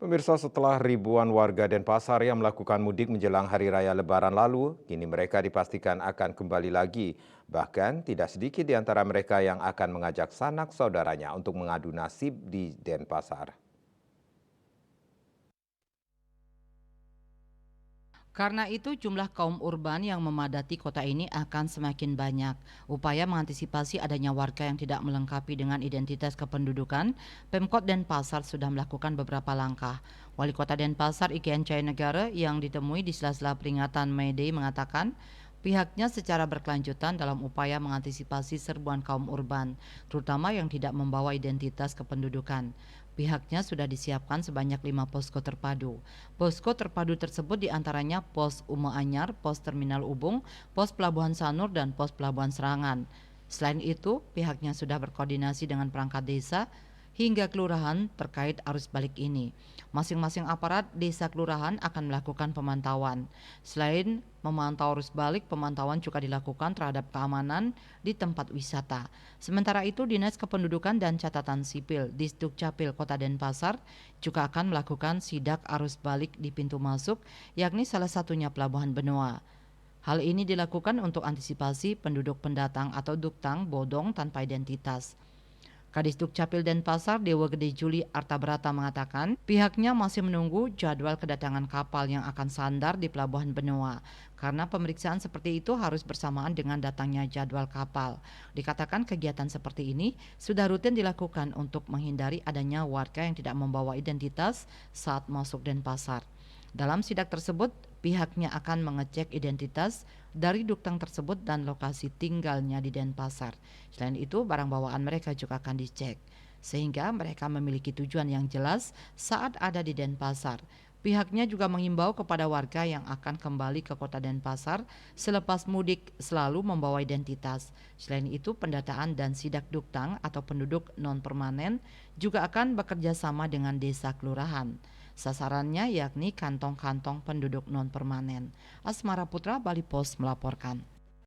Pemirsa, setelah ribuan warga Denpasar yang melakukan mudik menjelang Hari Raya Lebaran lalu, kini mereka dipastikan akan kembali lagi. Bahkan tidak sedikit di antara mereka yang akan mengajak sanak saudaranya untuk mengadu nasib di Denpasar. Karena itu jumlah kaum urban yang memadati kota ini akan semakin banyak. Upaya mengantisipasi adanya warga yang tidak melengkapi dengan identitas kependudukan, Pemkot Denpasar sudah melakukan beberapa langkah. Wali Kota Denpasar Iken Negara yang ditemui di sela-sela peringatan May Day mengatakan, pihaknya secara berkelanjutan dalam upaya mengantisipasi serbuan kaum urban, terutama yang tidak membawa identitas kependudukan. Pihaknya sudah disiapkan sebanyak 5 posko terpadu. Posko terpadu tersebut diantaranya Pos Uma Anyar, Pos Terminal Ubung, Pos Pelabuhan Sanur, dan Pos Pelabuhan Serangan. Selain itu, pihaknya sudah berkoordinasi dengan perangkat desa hingga kelurahan terkait arus balik ini. Masing-masing aparat desa kelurahan akan melakukan pemantauan. Selain memantau arus balik, pemantauan juga dilakukan terhadap keamanan di tempat wisata. Sementara itu, Dinas Kependudukan dan Catatan Sipil Disdukcapil Kota Denpasar juga akan melakukan sidak arus balik di pintu masuk, yakni salah satunya Pelabuhan Benoa. Hal ini dilakukan untuk antisipasi penduduk pendatang atau duktang bodong tanpa identitas. Kadis Dukcapil Denpasar Dewa Gede Juli Artabrata mengatakan pihaknya masih menunggu jadwal kedatangan kapal yang akan sandar di Pelabuhan Benoa karena pemeriksaan seperti itu harus bersamaan dengan datangnya jadwal kapal. Dikatakan kegiatan seperti ini sudah rutin dilakukan untuk menghindari adanya warga yang tidak membawa identitas saat masuk Denpasar. Dalam sidak tersebut, pihaknya akan mengecek identitas dari duktang tersebut dan lokasi tinggalnya di Denpasar. Selain itu, barang bawaan mereka juga akan dicek, sehingga mereka memiliki tujuan yang jelas saat ada di Denpasar. Pihaknya juga mengimbau kepada warga yang akan kembali ke kota Denpasar selepas mudik selalu membawa identitas. Selain itu, pendataan dan sidak duktang atau penduduk non-permanen juga akan bekerja sama dengan desa kelurahan. Sasarannya yakni kantong-kantong penduduk non-permanen. Asmara Putra, Bali Pos melaporkan.